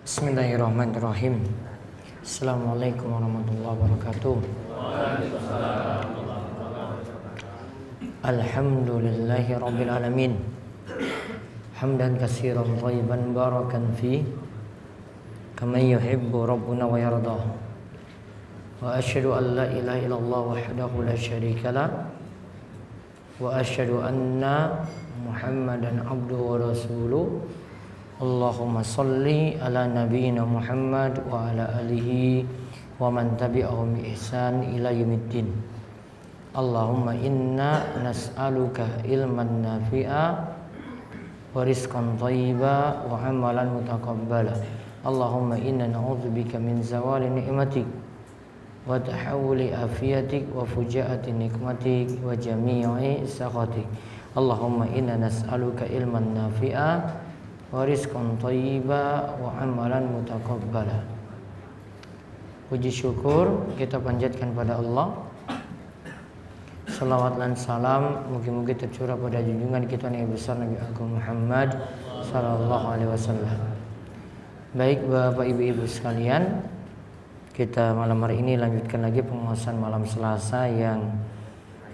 Bismillahirrahmanirrahim. Assalamualaikum warahmatullahi wabarakatuh. Alhamdulillahi rabbil alamin. Hamdan katsiran thayyiban barakan fi kama yuhibbu rabbuna wa yardah. Wa asyhadu an la ilaha illallah wahdahu la syarika lah. Wa asyhadu anna Muhammadan abduhu wa rasuluh. Allahumma salli ala nabiyyina Muhammad wa ala alihi wa man tabi'ahum bi ihsan ila yaumiddin. Allahumma inna nas'aluka ilman nafi'a wa rizqan thayyiba wa amalan mutaqabbala. Allahumma inna na'udzubika min zawali ni'matik wa tahawuli afiyatik wa fujaati nikmatik wa jami'i sakhatik. Allahumma inna nas'aluka ilman nafi'a wa rizqan thayyiba wa amalan mutaqabbala. Puji syukur kita panjatkan pada Allah. Salawat dan salam mugi-mugi tercurah pada junjungan kita Nabi besar Nabi Agung Muhammad sallallahu alaihi wasallam. Baik Bapak Ibu sekalian, kita malam hari ini lanjutkan lagi penguasaan malam Selasa yang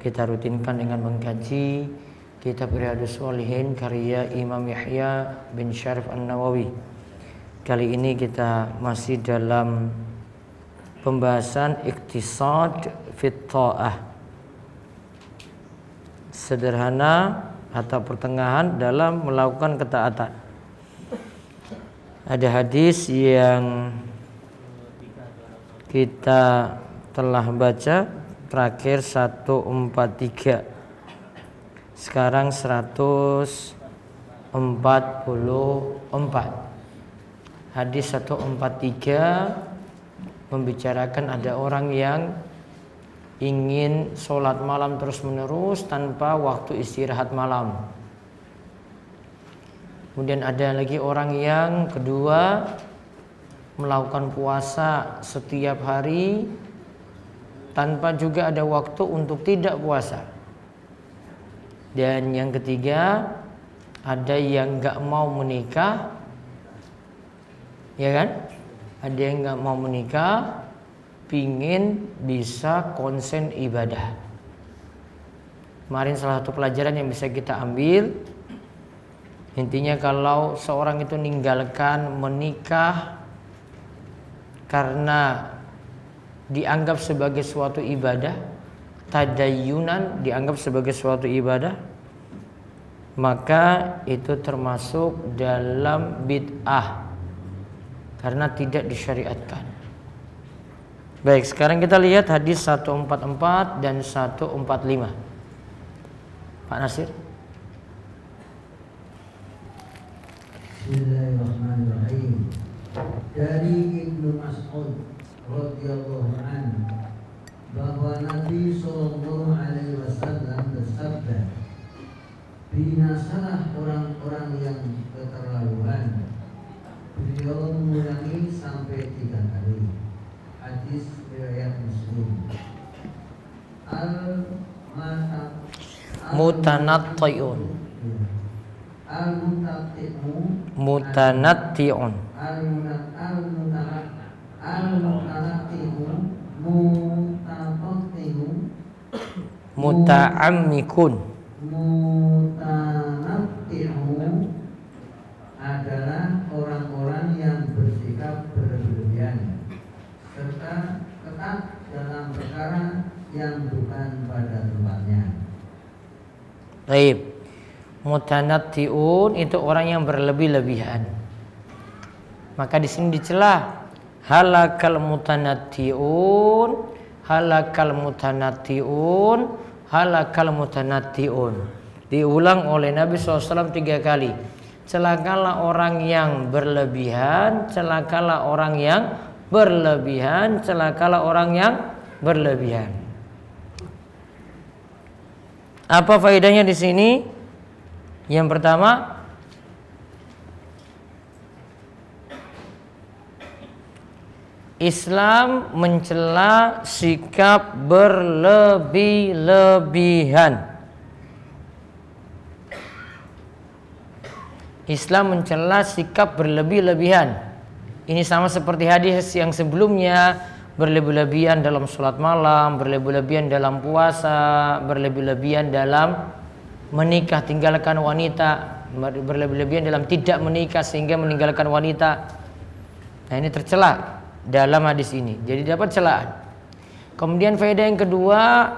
kita rutinkan dengan mengkaji Kitab Riyadhus Shalihin karya Imam Yahya bin Syarif An-Nawawi. Kali ini kita masih dalam pembahasan iktisad fit ta'ah. Sederhana atau pertengahan dalam melakukan ketaatan. Ada hadis yang kita telah baca terakhir 143. Sekarang 144. Hadis 143 membicarakan ada orang yang ingin sholat malam terus menerus tanpa waktu istirahat malam. Kemudian ada lagi orang yang kedua melakukan puasa setiap hari tanpa juga ada waktu untuk tidak puasa. Dan yang ketiga, ada yang gak mau menikah, ya kan? Ada yang gak mau menikah, pingin bisa konsen ibadah. Kemarin salah satu pelajaran yang bisa kita ambil, intinya kalau seorang itu meninggalkan menikah karena dianggap sebagai suatu ibadah, tadayyunan dianggap sebagai suatu ibadah, maka itu termasuk dalam bid'ah karena tidak disyariatkan. Baik, sekarang kita lihat hadis 144 dan 145. Pak Nasir. Bismillahirrahmanirrahim. Dari Ibnu Mas'ud radhiyallahu anhu bahwa Nabi sallallahu alaihi wasallam bersabda, binasalah orang-orang yang keterlaluan. Beliau mengulangi sampai 3 kali. Hadis riwayat Muslim. Mutanatti'un. Mutanatti'un. Muta'ammikun. Mutanatti'u adalah orang-orang yang bersikap berlebihan serta ketat dalam perkara yang bukan pada tempatnya. Baik. Mutanatti'un itu orang yang berlebih-lebihan. Maka di sini dicela halakal mutanatti'un, halakal mutanatti'un, halakal mutanatti'un. Diulang oleh Nabi SAW 3 kali. Celakalah orang yang berlebihan, celakalah orang yang berlebihan, celakalah orang yang berlebihan. Apa faedahnya di sini? Yang pertama, Islam mencela sikap berlebih-lebihan. Islam mencela sikap berlebih-lebihan. Ini sama seperti hadis yang sebelumnya, berlebih-lebihan dalam sholat malam, berlebih-lebihan dalam puasa, berlebih-lebihan dalam menikah, tinggalkan wanita, berlebih-lebihan dalam tidak menikah sehingga meninggalkan wanita. Nah, ini tercela dalam hadis ini, jadi dapat celaan. Kemudian faedah yang kedua,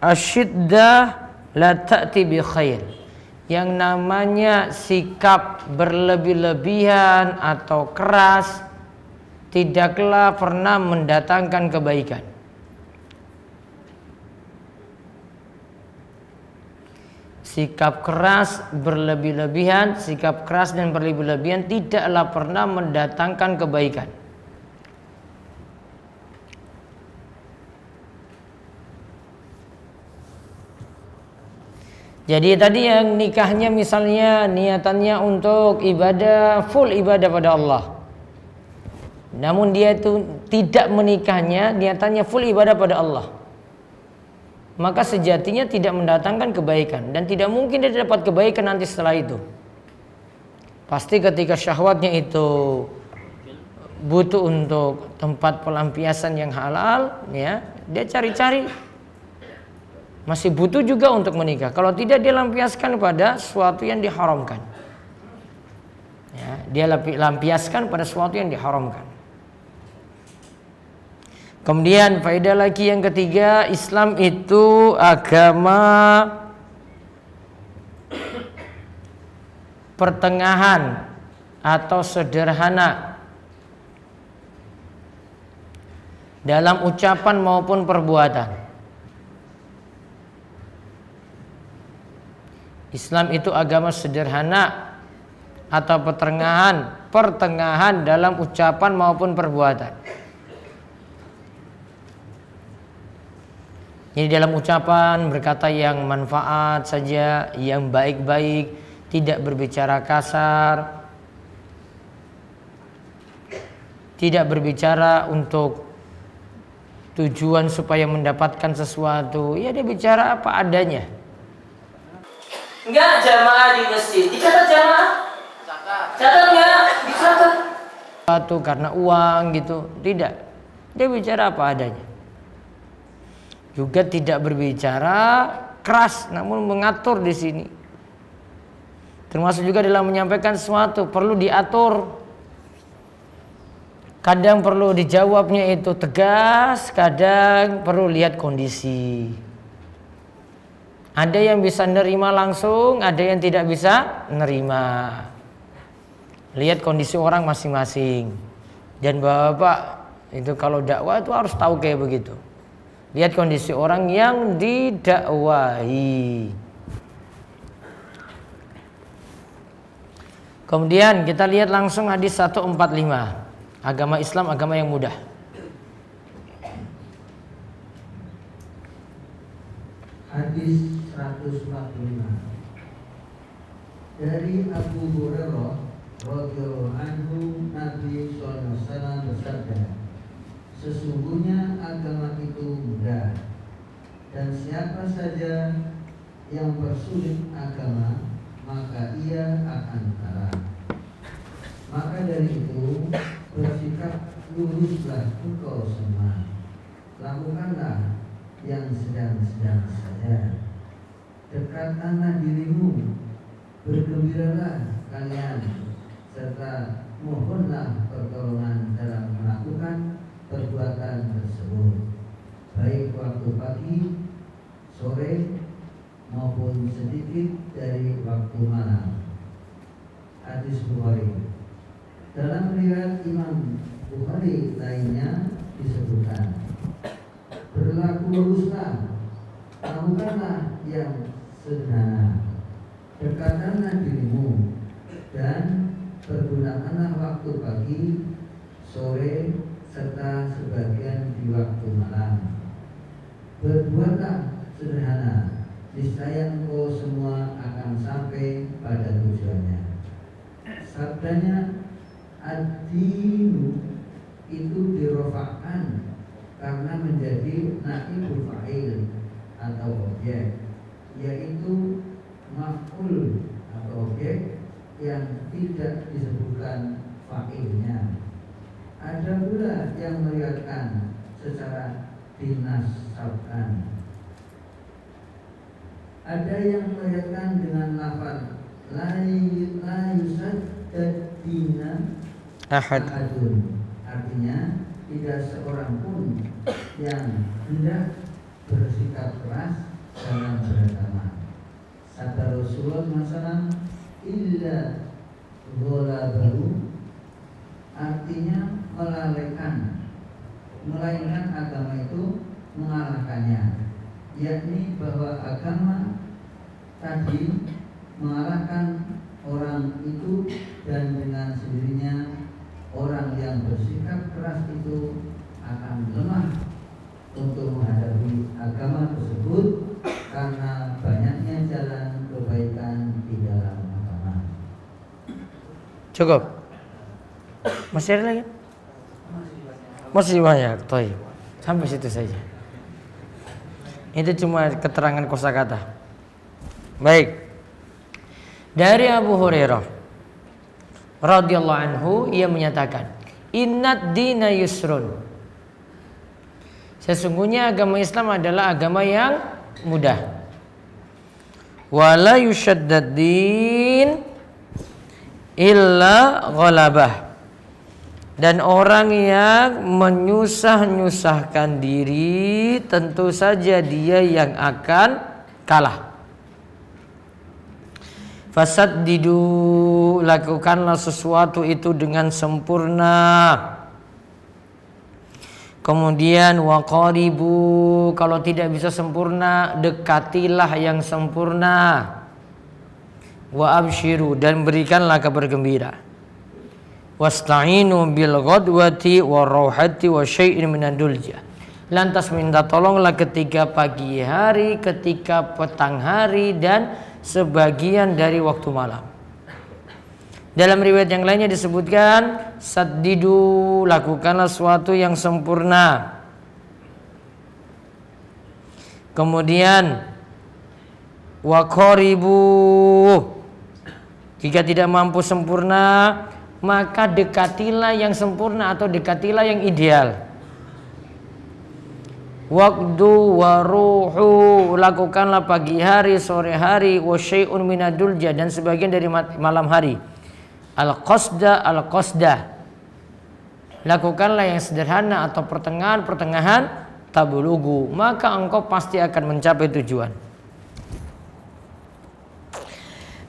asyiddah la ta'ti bi khair. Yang namanya sikap berlebih-lebihan atau keras tidaklah pernah mendatangkan kebaikan. Sikap keras berlebih-lebihan, sikap keras dan berlebih-lebihan tidaklah pernah mendatangkan kebaikan. Jadi tadi yang nikahnya misalnya niatannya untuk ibadah, full ibadah pada Allah. Namun dia itu tidak menikahnya, niatannya full ibadah pada Allah. Maka sejatinya tidak mendatangkan kebaikan dan tidak mungkin dia dapat kebaikan nanti setelah itu. Pasti ketika syahwatnya itu butuh untuk tempat pelampiasan yang halal, ya, dia cari-cari. Masih butuh juga untuk menikah. Kalau tidak, dia lampiaskan pada sesuatu yang diharamkan. Ya, dia lampiaskan pada sesuatu yang diharamkan. Kemudian faedah lagi yang ketiga, Islam itu agama pertengahan atau sederhana dalam ucapan maupun perbuatan. Islam itu agama sederhana atau pertengahan dalam ucapan maupun perbuatan. Jadi dalam ucapan berkata yang manfaat saja, yang baik-baik, tidak berbicara kasar, tidak berbicara untuk tujuan supaya mendapatkan sesuatu. Ya, dia bicara apa adanya. Enggak jamaah di masjid, dicatat jamaah? Catat enggak? Dicatat. Sesuatu karena uang gitu, tidak. Dia bicara apa adanya. Juga tidak berbicara keras, namun mengatur di sini. Termasuk juga dalam menyampaikan sesuatu perlu diatur. Kadang perlu dijawabnya itu tegas, kadang perlu lihat kondisi. Ada yang bisa nerima langsung, ada yang tidak bisa nerima. Lihat kondisi orang masing-masing. Dan bapak itu kalau dakwah itu harus tahu kayak begitu. Lihat kondisi orang yang didakwahi. Kemudian kita lihat langsung hadis 145. Agama Islam agama yang mudah. Hadis 145 dari Abu Hurairah radhiyallahu anhu, Nabi SAW bersabda, sesungguhnya agama itu mudah, dan siapa saja yang persulit agama maka ia akan kalah. Maka dari itu bersikap luruslah engkau semua, lakukanlah yang sedang-sedang saja. Dekatkanlah dirimu, bergembiralah kalian, serta mohonlah pertolongan dalam melakukan perbuatan tersebut, baik waktu pagi, sore, maupun sedikit dari waktu malam. Hadis Bukhari. Dalam riwayat Imam Bukhari lainnya disebutkan, berlaku luruslah, lakukanlah yang sederhana, dekatkanlah dirimu, dan pergunakanlah waktu pagi, sore, serta sebagian di waktu malam. Berbuatlah sederhana, niscaya engkau semua akan sampai pada tujuannya. Sabdanya, ad-dinu itu dirofakkan karena menjadi naibul fa'il atau objek, yaitu maf'ul atau objek yang tidak disebutkan fa'ilnya. Ada pula yang meriwayatkan secara dinasabkan. Ada yang meriwayatkan dengan lafaz la yusaddadina ahadun. Artinya tidak seorang pun yang hendak bersikap keras dalam beragama. Kata Rasulullah SAW, illa ghalabahu, artinya melalaikan, melainkan agama itu mengalahkannya, yakni bahwa agama tadi mengalahkan orang itu, dan dengan sendirinya orang yang bersikap keras itu akan lemah untuk menghadapi agama tersebut karena banyaknya jalan kebaikan di dalam agama. Cukup? Masih ada lagi? Masih banyak. Toib. Sampai situ saja. Itu cuma keterangan kosakata. Baik. Dari Abu Hurairah radhiyallahu anhu, ia menyatakan, innad dina yusrun. Sesungguhnya agama Islam adalah agama yang mudah. Wala yushaddad din illa ghalabah. Dan orang yang menyusah-nyusahkan diri, tentu saja dia yang akan kalah. Fasaddidu, lakukanlah sesuatu itu dengan sempurna. Kemudian waqaribu, kalau tidak bisa sempurna, dekatilah yang sempurna. Wa abshiru, dan berikanlah kabar gembira. Wasta'inu bil ghadwati warauhati wa syai'in minad dulja. Lantas minta tolonglah ketika pagi hari, ketika petang hari, dan sebagian dari waktu malam. Dalam riwayat yang lainnya disebutkan, saddidu, lakukanlah sesuatu yang sempurna. Kemudian waqaribu, jika tidak mampu sempurna, maka dekatilah yang sempurna atau dekatilah yang ideal. Waktu waruhu, lakukanlah pagi hari, sore hari, wa syai'un minadulja, dan sebagian dari malam hari. Al-qasda, lakukanlah yang sederhana atau pertengahan tabulugu, maka engkau pasti akan mencapai tujuan.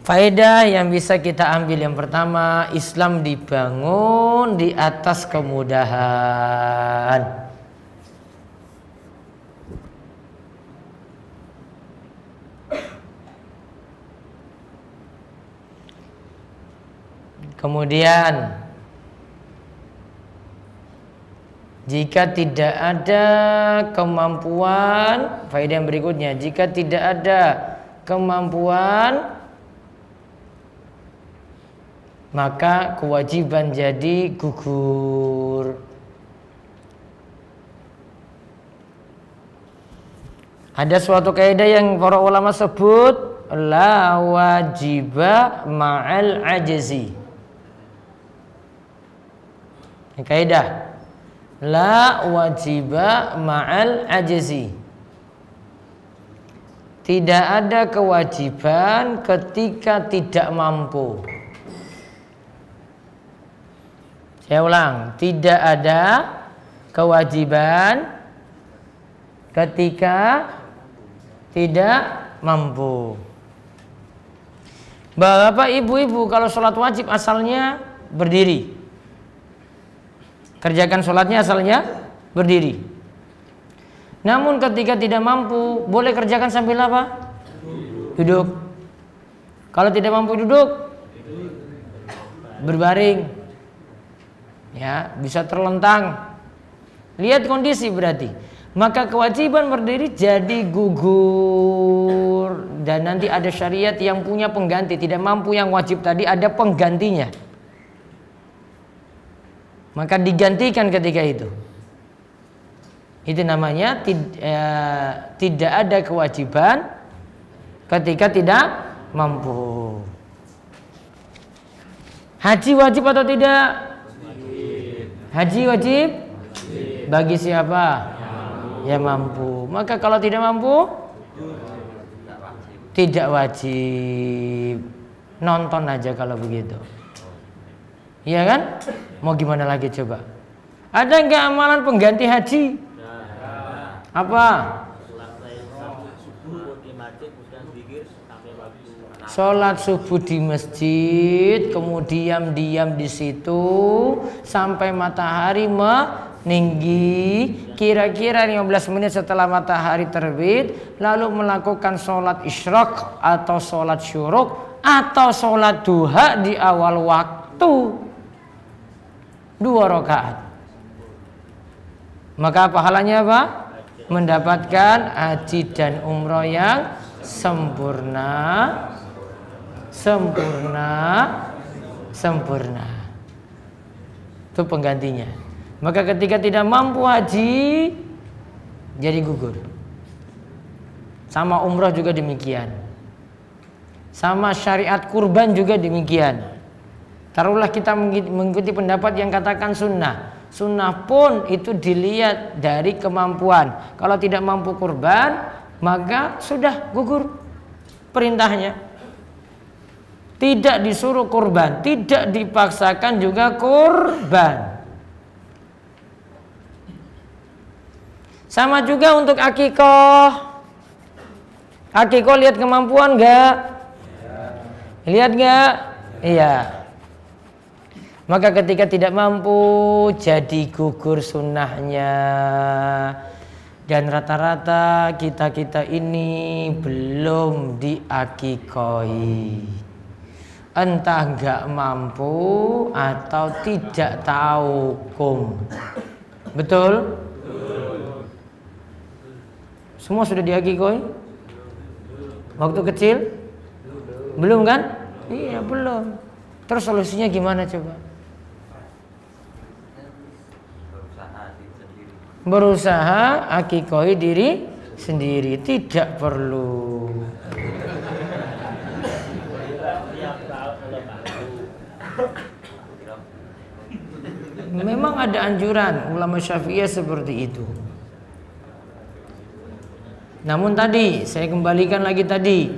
Faedah yang bisa kita ambil yang pertama, Islam dibangun di atas kemudahan. Kemudian jika tidak ada kemampuan, faedah yang berikutnya, jika tidak ada kemampuan, maka kewajiban jadi gugur. Ada suatu kaidah yang para ulama sebut, la wajiba ma'al ajzi. Kaidah la wajiba ma'al ajzi. Tidak ada kewajiban ketika tidak mampu. Saya ulang, tidak ada kewajiban ketika tidak mampu. Bapak ibu-ibu kalau sholat wajib asalnya berdiri, kerjakan sholatnya asalnya berdiri. Namun ketika tidak mampu, boleh kerjakan sambil apa? Duduk. Kalau tidak mampu duduk, berbaring. Ya, bisa terlentang. Lihat kondisi berarti. Maka kewajiban berdiri jadi gugur, dan nanti ada syariat yang punya pengganti. Tidak mampu yang wajib tadi, ada penggantinya. Maka digantikan ketika itu. Itu namanya tidak ada kewajiban ketika tidak mampu. Haji wajib atau tidak? Haji wajib bagi siapa? Ya mampu. Maka kalau tidak mampu, tidak wajib. Nonton aja kalau begitu. Iya kan? Mau gimana lagi coba? Ada nggak amalan pengganti haji? Apa? Sholat subuh di masjid, kemudian diam di situ sampai matahari meninggi, kira-kira 15 menit setelah matahari terbit, lalu melakukan sholat isyraq atau sholat syuruk atau sholat duha di awal waktu 2 rakaat. Maka pahalanya apa? Mendapatkan haji dan umroh yang sempurna. Itu penggantinya. Maka ketika tidak mampu haji, jadi gugur. Sama umroh juga demikian. Sama syariat kurban juga demikian. Taruhlah kita mengikuti pendapat yang katakan sunnah. Sunnah pun itu dilihat dari kemampuan. Kalau tidak mampu kurban, maka sudah gugur perintahnya. Tidak disuruh kurban, tidak dipaksakan juga kurban. Sama juga untuk akikoh. Akikoh lihat kemampuan enggak? Lihat enggak? Iya. Maka ketika tidak mampu, jadi gugur sunnahnya. Dan rata-rata kita ini belum diakikoi. Entah enggak mampu atau tidak tahu hukum. Betul? Semua sudah diakikoi? Waktu kecil? Belum kan? Iya belum. Terus solusinya gimana coba? Berusaha akikoi diri sendiri, tidak perlu. Memang ada anjuran ulama Syafi'iyah seperti itu. Namun tadi saya kembalikan lagi tadi,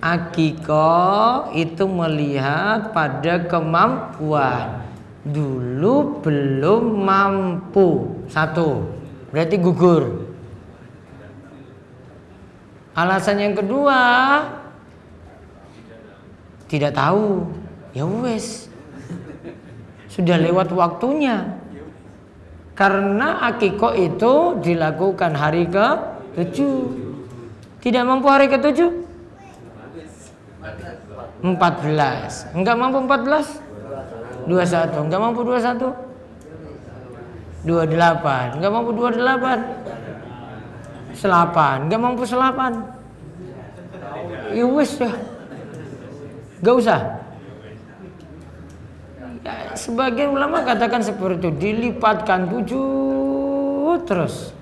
akikah itu melihat pada kemampuan. Dulu belum mampu, 1, berarti gugur. Alasan yang kedua, tidak tahu. Ya wes, sudah lewat waktunya. Karena akikah itu dilakukan hari ke-7. Tidak mampu hari ke-7? 14. Enggak mampu 14? 21. Enggak mampu 21? 28. Enggak mampu 28? 8. Enggak mampu 8? Ya wes dah. Enggak usah. Ya, sebagian ulama katakan seperti itu, dilipatkan 7 terus.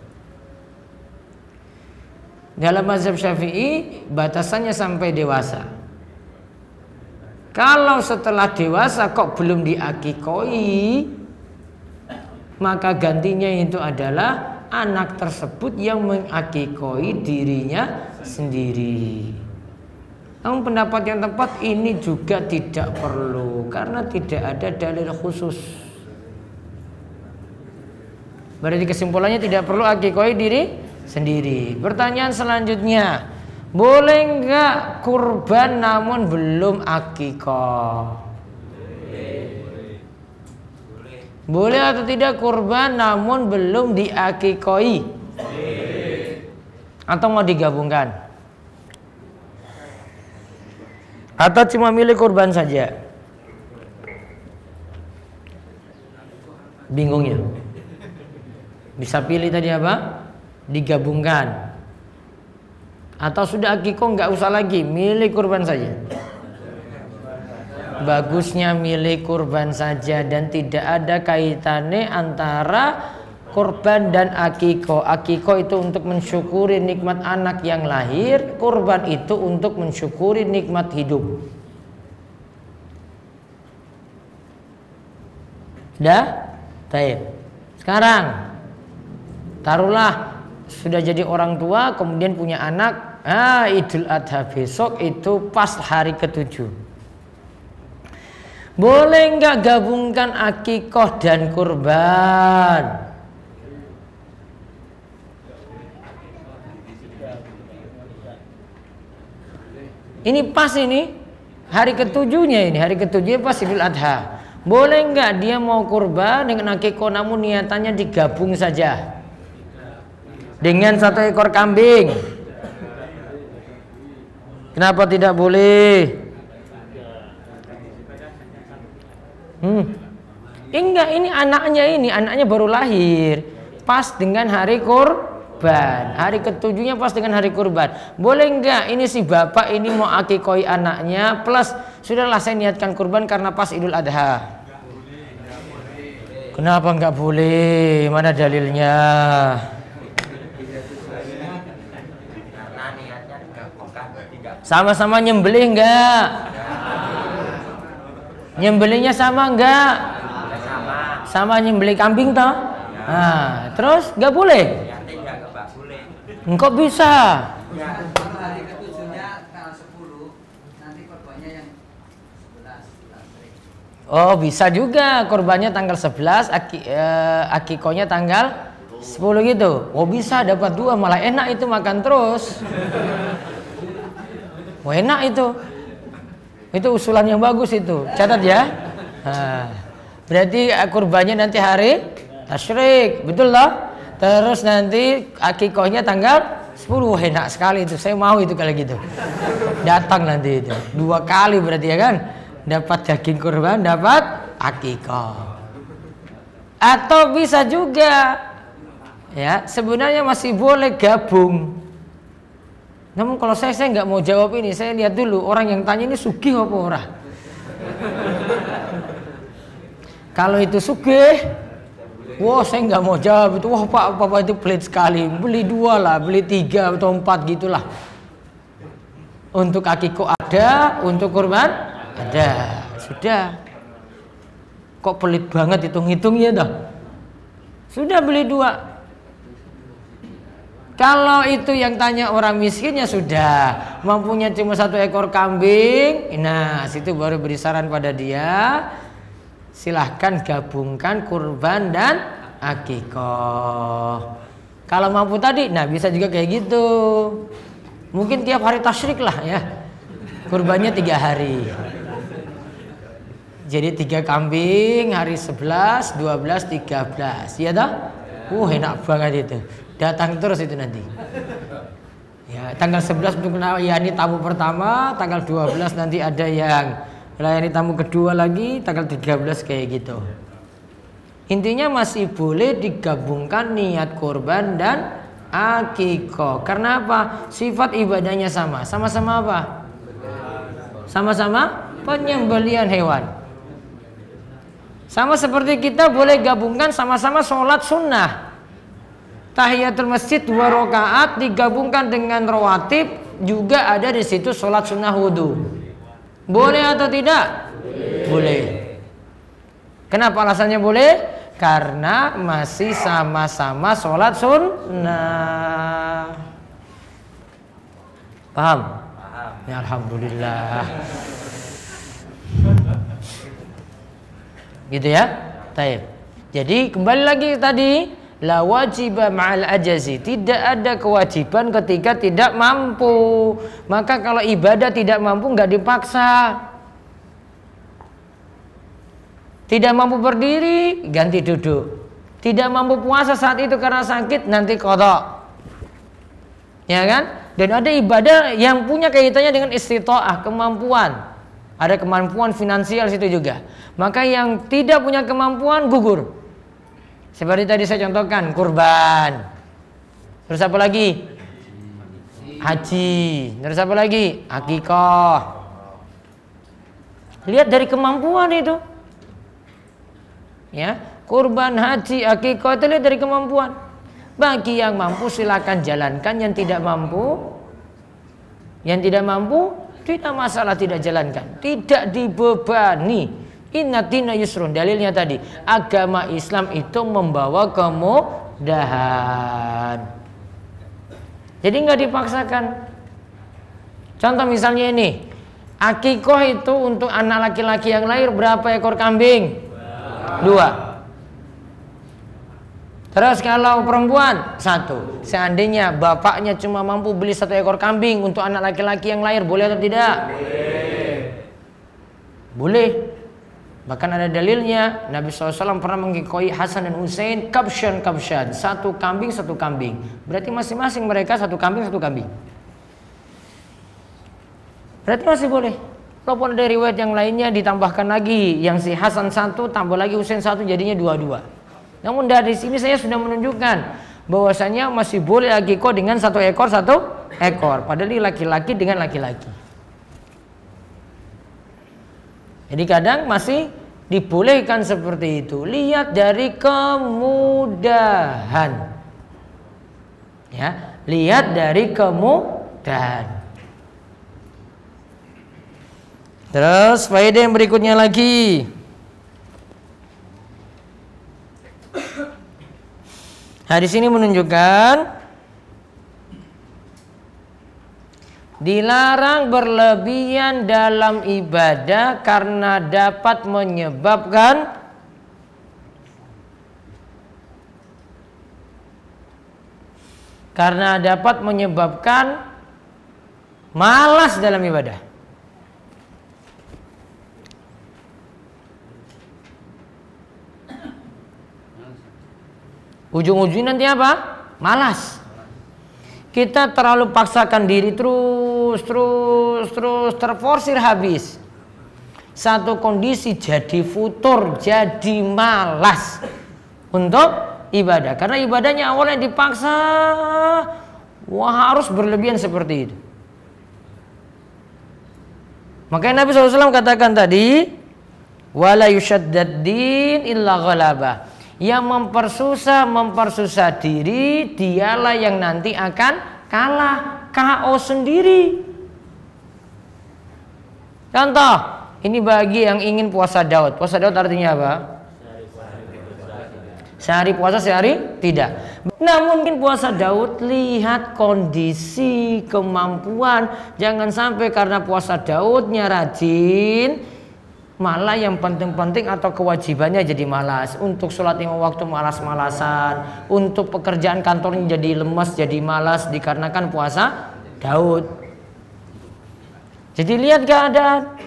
Dalam mazhab Syafi'i batasannya sampai dewasa. Kalau setelah dewasa kok belum diakikoi, maka gantinya itu adalah anak tersebut yang mengakikoi dirinya sendiri. Namun pendapat yang tepat ini juga tidak perlu, karena tidak ada dalil khusus. Berarti kesimpulannya tidak perlu akikoi diri sendiri. Pertanyaan selanjutnya, boleh enggak kurban namun belum akikah? Boleh atau tidak kurban namun belum diakikoi? Atau mau digabungkan? Atau cuma milik kurban saja? Bingungnya. Bisa pilih tadi apa? Digabungkan. Atau sudah akikah nggak usah lagi, milik kurban saja. Bagusnya milik kurban saja dan tidak ada kaitannya antara kurban dan akikah. Akikah itu untuk mensyukuri nikmat anak yang lahir, kurban itu untuk mensyukuri nikmat hidup. Sudah? Baik. Sekarang taruhlah sudah jadi orang tua, kemudian punya anak. Idul Adha besok itu pas hari ke-7. Boleh nggak gabungkan akikoh dan kurban? Ini pas ini hari ke-7-nya, ini hari ke-7 pas Idul Adha. Boleh nggak dia mau kurban dengan akikoh namun niatannya digabung saja dengan 1 ekor kambing? Kenapa tidak boleh? Enggak, ini anaknya baru lahir pas dengan hari kurban. Hari ke-7-nya pas dengan hari kurban. Boleh enggak ini si bapak ini mau akikoi anaknya plus sudahlah saya niatkan kurban karena pas Idul Adha. Kenapa enggak boleh? Mana dalilnya? Sama-sama nyembelih enggak? Nyembelihnya sama enggak? Sama nyembelih kambing toh? Nah, terus enggak boleh? Engkau bisa. Kalau hari ke-7-nya tanggal 10, nanti korbannya yang 11. Oh, bisa juga korbannya tanggal 11, akikohnya tanggal 10 gitu. Oh, bisa dapat 2, malah enak itu makan terus. Oh, enak itu. Itu usulan yang bagus itu. Catat ya. Nah, berarti kurbannya nanti hari tasyrik, betul loh? Terus nanti akikohnya tanggal 10. Enak sekali itu. Saya mau itu kalau gitu. Datang nanti itu. 2 kali berarti ya kan? Dapat daging kurban, dapat akikoh. Atau bisa juga ya, sebenarnya masih boleh gabung. Namun kalau saya nggak mau jawab ini, saya lihat dulu orang yang tanya ini sugih apa ora. Kalau itu sugih, wah saya nggak mau jawab itu. Wah Pak itu pelit sekali. Beli 2 lah, beli 3 atau 4 gitulah. Untuk akikoh ada, untuk kurban ada. Sudah. Kok pelit banget hitung-hitungnya dah. Sudah beli 2. Kalau itu yang tanya orang miskinnya sudah mampunya cuma 1 ekor kambing, nah situ baru beri saran pada dia, silahkan gabungkan kurban dan akikoh. Kalau mampu tadi, nah bisa juga kayak gitu. Mungkin tiap hari tasyrik lah ya, kurbannya 3 hari. Jadi 3 kambing hari 11, 12, 13, ya dah? Enak banget itu. Datang terus itu nanti. Ya, tanggal 11 untuk melayani tamu pertama, tanggal 12 nanti ada yang melayani tamu kedua lagi, tanggal 13 kayak gitu. Intinya masih boleh digabungkan niat kurban dan akikoh. Karena apa? Sifat ibadahnya sama. Sama-sama apa? Sama-sama penyembelihan hewan. Sama seperti kita boleh gabungkan sama-sama sholat sunnah. Tahiyatul masjid 2 rakaat digabungkan dengan rawatib, juga ada di situ sholat sunnah wudu. Boleh atau tidak? Boleh. Kenapa alasannya boleh? Karena masih sama-sama sholat sunnah. Paham? Ya alhamdulillah. Gitu ya. Taib. Jadi kembali lagi tadi. La wajiba ma'al ajazi, tidak ada kewajiban ketika tidak mampu. Maka kalau ibadah tidak mampu nggak dipaksa. Tidak mampu berdiri, ganti duduk. Tidak mampu puasa saat itu karena sakit, nanti qadha. Ya kan? Dan ada ibadah yang punya kaitannya dengan istita'ah, kemampuan. Ada kemampuan finansial situ juga. Maka yang tidak punya kemampuan gugur. Seperti tadi saya contohkan, kurban. Terus apa lagi? Haji. Terus apa lagi? Akikoh. Lihat dari kemampuan itu. Ya, kurban, haji, akikoh itu lihat dari kemampuan. Bagi yang mampu silakan jalankan, yang tidak mampu, tidak masalah tidak jalankan. Tidak dibebani. Inna dina yusrun. Dalilnya tadi, agama Islam itu membawa kemudahan. Jadi nggak dipaksakan. Contoh misalnya ini, akikoh itu untuk anak laki-laki yang lahir berapa ekor kambing? 2. Terus kalau perempuan 1. Seandainya bapaknya cuma mampu beli 1 ekor kambing untuk anak laki-laki yang lahir, boleh atau tidak? Boleh. Bahkan ada dalilnya, Nabi SAW pernah mengikoi Hasan dan Husain kabshan, 1 kambing 1 kambing. Berarti masing-masing mereka 1 kambing 1 kambing. Berarti masih boleh. Walaupun ada riwayat yang lainnya ditambahkan lagi, yang si Hasan 1 tambah lagi Husain 1 jadinya 2. Namun dari sini saya sudah menunjukkan bahwasanya masih boleh akikoh dengan 1 ekor 1 ekor. Padahal ini laki-laki dengan laki-laki. Jadi kadang masih dibolehkan seperti itu. Lihat dari kemudahan. Ya, lihat dari kemudahan. Terus faedah yang berikutnya lagi. Hadis ini menunjukkan dilarang berlebihan dalam ibadah karena dapat menyebabkan malas dalam ibadah. Ujung-ujungnya nanti apa? Malas. Kita terlalu paksakan diri terus terforsir habis. Satu kondisi jadi futur, jadi malas untuk ibadah. Karena ibadahnya awalnya dipaksa, wah harus berlebihan seperti itu. Makanya Nabi SAW katakan tadi, wala yushaddad din illa ghalabah. Yang mempersusah diri, dialah yang nanti akan kalah, KO sendiri. Contoh, ini bagi yang ingin puasa Daud. Puasa Daud artinya apa? Sehari puasa, sehari tidak. Nah mungkin puasa Daud, lihat kondisi, kemampuan. Jangan sampai karena puasa Daudnya rajin, malah yang penting-penting atau kewajibannya jadi malas. Untuk sholat 5 waktu malas-malasan. Untuk pekerjaan kantornya jadi lemas, jadi malas dikarenakan puasa Daud. Jadi lihat keadaan.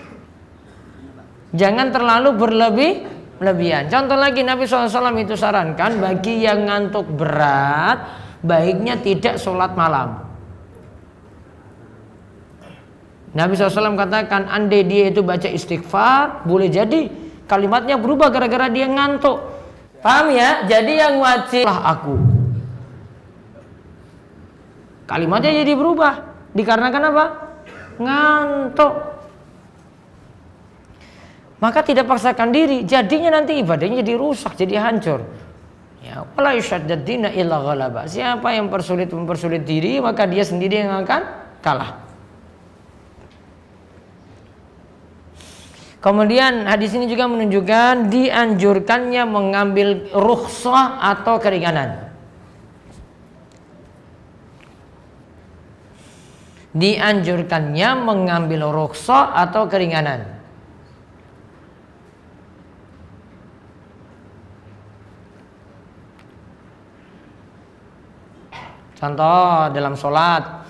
Jangan terlalu berlebihan. Contoh lagi Nabi SAW itu sarankan bagi yang ngantuk berat, baiknya tidak sholat malam. Nabi SAW katakan andai dia itu baca istighfar, boleh jadi kalimatnya berubah gara-gara dia ngantuk. Paham ya? Jadi yang wajib lah aku. Kalimatnya jadi berubah. Dikarenakan apa? Ngantuk. Maka tidak paksakan diri. Jadinya nanti ibadahnya jadi rusak, jadi hancur. Ya, wala yushaddad dina illa ghalaba. Siapa yang mempersulit diri, maka dia sendiri yang akan kalah. Kemudian hadis ini juga menunjukkan dianjurkannya mengambil rukhsah atau keringanan. Dianjurkannya mengambil rukhsah atau keringanan. Contoh dalam sholat.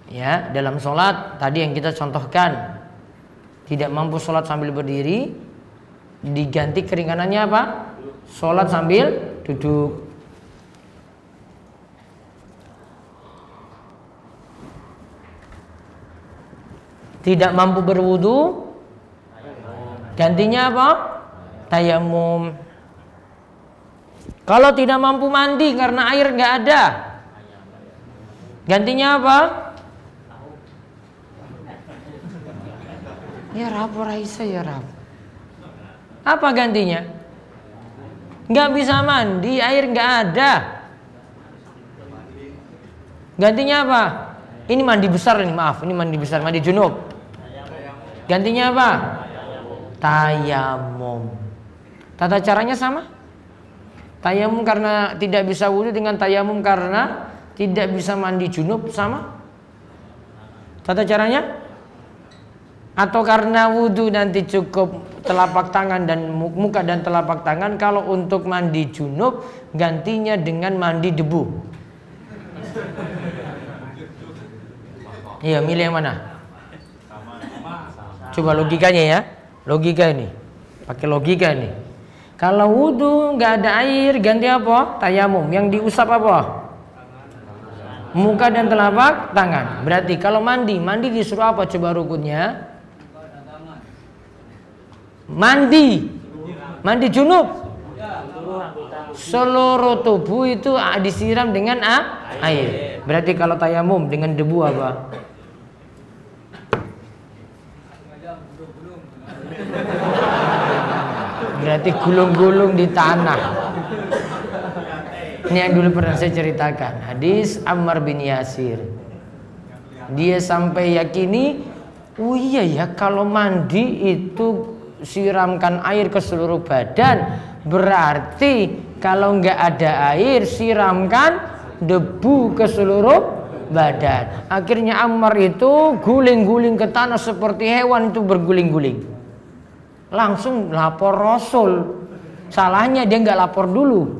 Ya, dalam sholat tadi yang kita contohkan, tidak mampu sholat sambil berdiri, diganti keringanannya apa? Sholat sambil duduk. Tidak mampu berwudu, gantinya apa? Tayamum. Kalau tidak mampu mandi karena air nggak ada, gantinya apa? Ya Rab, Raisa ya Rab. Apa gantinya? Nggak bisa mandi, air nggak ada. Gantinya apa? Ini mandi besar ini, maaf, ini mandi besar, mandi junub. Gantinya apa? Tayamum. Tata caranya sama? Tayamum karena tidak bisa wudu dengan tayamum karena tidak bisa mandi junub sama? Tata caranya? Atau karena wudu nanti cukup telapak tangan dan muka dan telapak tangan, kalau untuk mandi junub gantinya dengan mandi debu. Iya, milih yang mana? Coba logikanya ya, logika ini, pakai logika ini. Kalau wudu nggak ada air, ganti apa? Tayamum. Yang diusap apa? Muka dan telapak tangan. Berarti kalau mandi disuruh apa? Coba rukunnya. Mandi junub. Seluruh tubuh itu disiram dengan air. Berarti kalau tayamum dengan debu apa? Berarti gulung-gulung di tanah. Ini yang dulu pernah saya ceritakan, hadis Ammar bin Yasir. Dia sampai yakini, oh iya ya, kalau mandi itu siramkan air ke seluruh badan, berarti kalau nggak ada air siramkan debu ke seluruh badan. Akhirnya Ammar itu guling-guling ke tanah seperti hewan itu berguling-guling. Langsung lapor Rasul. Salahnya dia nggak lapor dulu.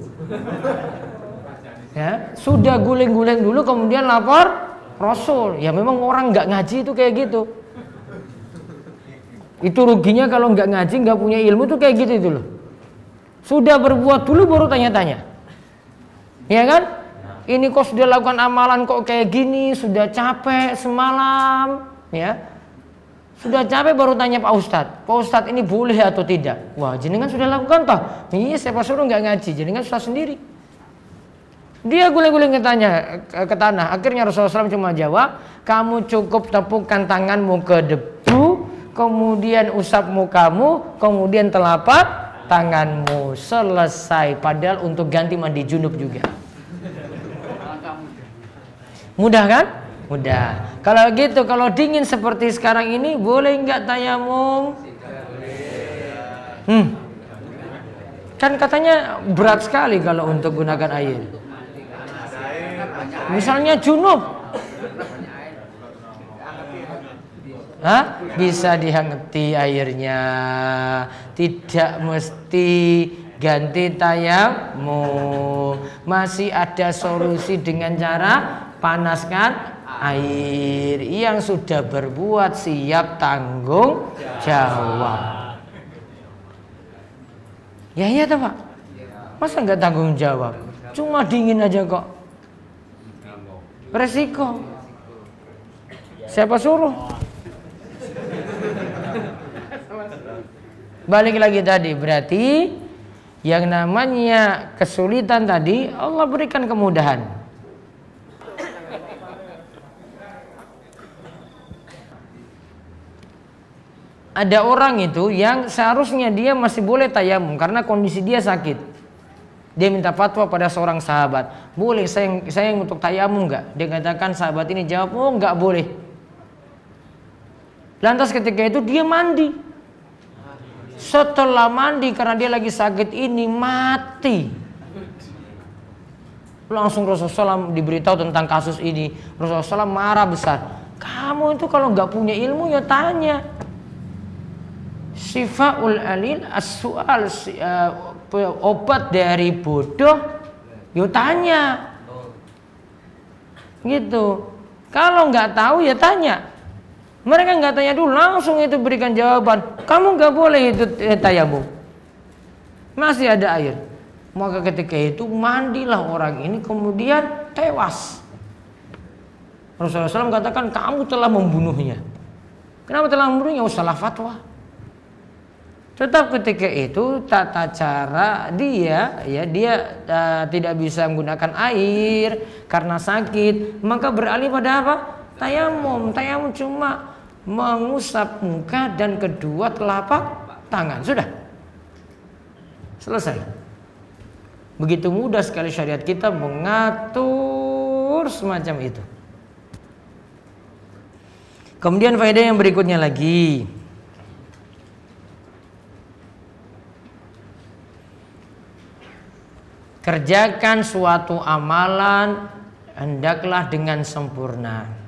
Ya, sudah guling-guling dulu kemudian lapor Rasul. Ya memang orang nggak ngaji itu kayak gitu. Itu ruginya kalau nggak ngaji, nggak punya ilmu tuh kayak gitu itu loh. Sudah berbuat dulu baru tanya-tanya. Ya kan? Ini kok sudah lakukan amalan kok kayak gini, sudah capek semalam, ya. Sudah capek baru tanya Pak Ustadz ini boleh atau tidak? Wah, jenengan sudah lakukan toh? Iya, siapa suruh nggak ngaji, jenengan susah sendiri. Dia guling-guling ke tanah. Akhirnya Rasulullah SAW cuma jawab, kamu cukup tepukkan tanganmu ke debu, kemudian usap mukamu, kemudian telapak tanganmu, selesai. Padahal untuk ganti mandi junub juga. Mudah kan? Mudah. Kalau gitu, kalau dingin seperti sekarang ini, boleh nggak tayamum? Kan katanya berat sekali kalau untuk gunakan air. Misalnya junub, bisa dihangeti airnya, tidak mesti ganti tayamum. Masih ada solusi dengan cara panaskan air. Yang sudah berbuat siap tanggung jawab. Ya iya toh Pak, masa nggak tanggung jawab? Cuma dingin aja kok. Resiko. Siapa suruh? Balik lagi tadi, berarti yang namanya kesulitan tadi Allah berikan kemudahan. Ada orang itu yang seharusnya dia masih boleh tayamum karena kondisi dia sakit. Dia minta fatwa pada seorang sahabat, boleh saya untuk tayamum nggak? Dia katakan, sahabat ini jawab, oh nggak boleh. Lantas ketika itu dia mandi. Setelah mandi karena dia lagi sakit ini mati. Langsung Rasulullah SAW diberitahu tentang kasus ini. Rasulullah SAW marah besar. Kamu itu kalau nggak punya ilmu ya tanya. Sifaul alil as-su'al, obat dari bodoh, yo tanya. Gitu. Kalau nggak tahu ya tanya. Mereka nggak tanya dulu, langsung itu berikan jawaban. Kamu nggak boleh itu tayamum. Masih ada air. Maka ketika itu mandilah orang ini, kemudian tewas. Rasulullah SAW katakan, kamu telah membunuhnya. Kenapa telah membunuhnya? Salah fatwa. Tetap ketika itu tata cara dia tidak bisa menggunakan air karena sakit, maka beralih pada apa? Tayamum. Tayamum cuma mengusap muka dan kedua telapak tangan. Sudah. Selesai. Begitu mudah sekali syariat kita mengatur semacam itu. Kemudian faedah yang berikutnya lagi. Kerjakan suatu amalan hendaklah dengan sempurna.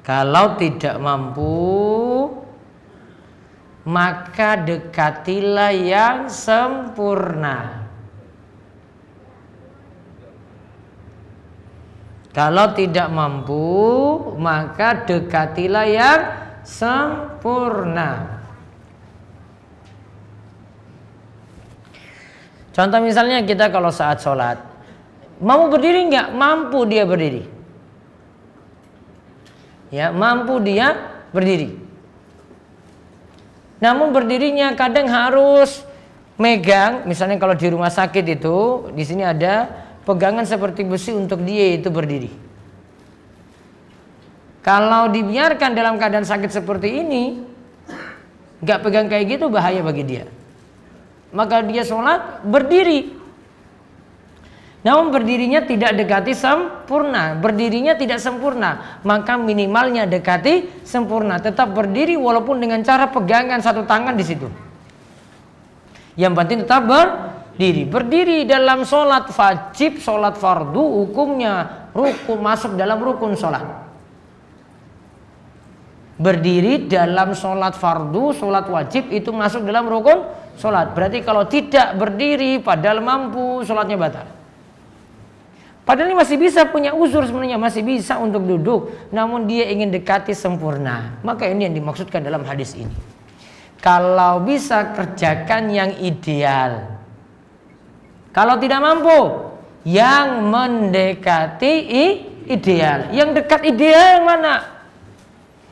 Kalau tidak mampu, maka dekatilah yang sempurna. Kalau tidak mampu, maka dekatilah yang sempurna. Contoh misalnya kita kalau saat sholat, mau berdiri nggak? Mampu dia berdiri. Ya, mampu dia berdiri. Namun berdirinya kadang harus megang, misalnya kalau di rumah sakit itu, di sini ada pegangan seperti besi untuk dia itu berdiri. Kalau dibiarkan dalam keadaan sakit seperti ini, nggak pegang kayak gitu, bahaya bagi dia. Maka dia sholat berdiri. Namun berdirinya tidak dekati sempurna, berdirinya tidak sempurna, maka minimalnya dekati sempurna. Tetap berdiri walaupun dengan cara pegangan satu tangan di situ. Yang penting tetap berdiri. Berdiri dalam sholat wajib, sholat fardu, hukumnya rukun, masuk dalam rukun sholat. Berdiri dalam sholat fardu, sholat wajib itu masuk dalam rukun sholat. Berarti kalau tidak berdiri padahal mampu, sholatnya batal. Padahal ini masih bisa punya uzur sebenarnya, masih bisa untuk duduk, namun dia ingin dekati sempurna. Maka ini yang dimaksudkan dalam hadis ini. Kalau bisa kerjakan yang ideal. Kalau tidak mampu, yang mendekati ideal. Yang dekat ideal yang mana?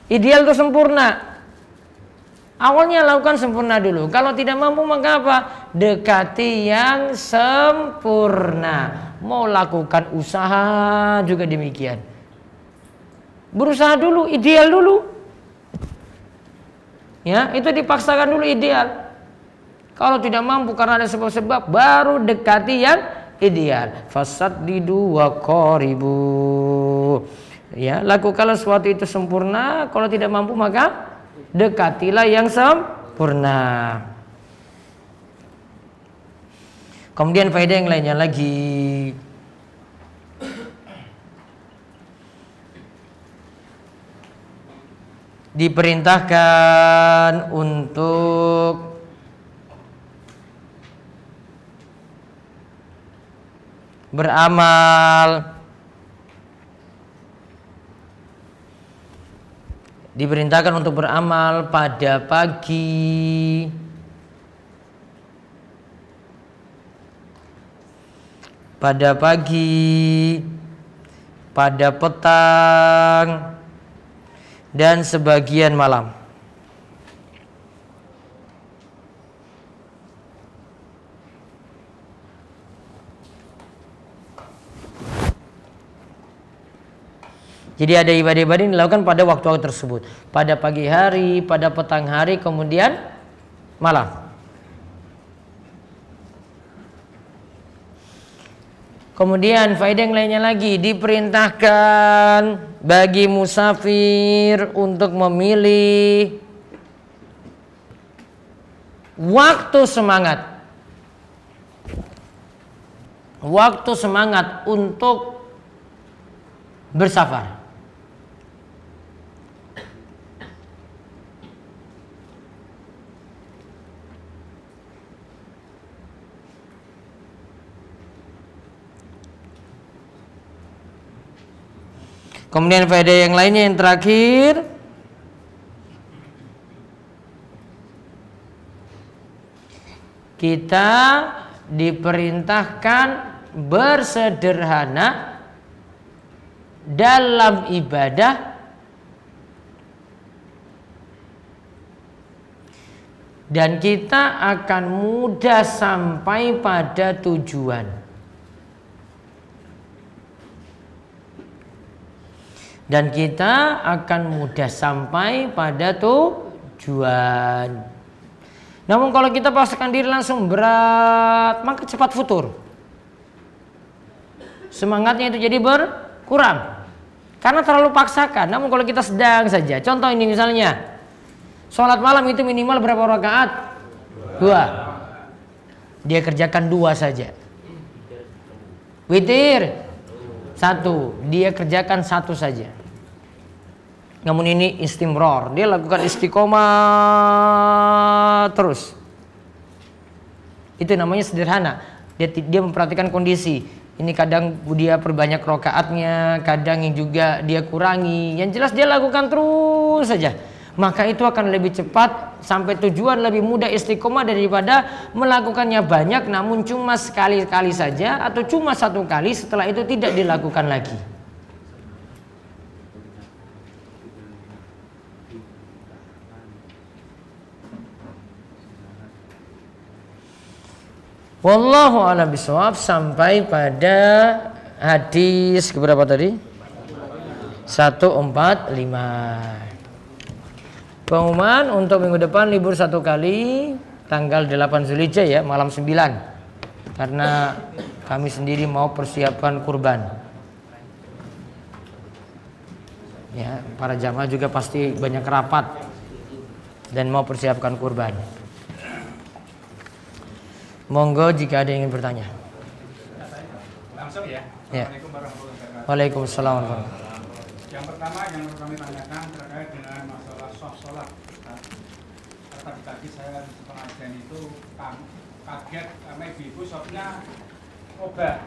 Ideal itu sempurna. Awalnya lakukan sempurna dulu. Kalau tidak mampu maka apa? Dekati yang sempurna. Mau lakukan usaha juga demikian. Berusaha dulu, ideal dulu. Ya, itu dipaksakan dulu ideal. Kalau tidak mampu karena ada sebab-sebab, baru dekati yang ideal. Fasaddidu wa qaribu. Ya, lakukanlah sesuatu itu sempurna. Kalau tidak mampu maka dekatilah yang sempurna. Kemudian faedah yang lainnya lagi. Diperintahkan untuk beramal. Diperintahkan untuk beramal pada pagi, pada petang, dan sebagian malam. Jadi ada ibadah-ibadah yang dilakukan pada waktu-waktu tersebut. Pada pagi hari, pada petang hari, kemudian malam. Kemudian faedah yang lainnya lagi, diperintahkan bagi musafir untuk memilih waktu semangat. Waktu semangat untuk bersafar. Kemudian faedah yang lainnya yang terakhir, kita diperintahkan bersederhana dalam ibadah dan kita akan mudah sampai pada tujuan. Dan kita akan mudah sampai pada tujuan. Namun kalau kita paksakan diri langsung berat, maka cepat futur. semangatnya itu jadi berkurang karena terlalu paksakan. Namun kalau kita sedang saja, contoh ini misalnya sholat malam itu minimal berapa rakaat? 2. Dia kerjakan 2 saja. Witir 1, dia kerjakan 1 saja. Namun ini istimror, dia lakukan istiqomah terus. Itu namanya sederhana. Dia memperhatikan kondisi. Ini kadang dia perbanyak rakaatnya, kadang yang juga dia kurangi. Yang jelas dia lakukan terus saja. Maka itu akan lebih cepat sampai tujuan, lebih mudah istiqomah daripada melakukannya banyak namun cuma sekali-kali saja atau cuma 1 kali setelah itu tidak dilakukan lagi. Wallahu a'lam bishawab, sampai pada hadis keberapa tadi? 145. Pengumuman untuk minggu depan libur 1 kali tanggal 8 Zulhijjah ya, malam 9. Karena kami sendiri mau persiapkan kurban. Ya, para jamaah juga pasti banyak rapat dan mau persiapkan kurban. Monggo jika ada yang ingin bertanya. Langsung ya. Ya. Assalamualaikum warahmatullahi wabarakatuh. Waalaikumsalam warahmatullahi wabarakatuh. Yang pertama yang perlu kami tanyakan terkait dengan masalah soft sholat. Tadi saya di pengajian itu kaget karena ibu-ibu shopnya obah.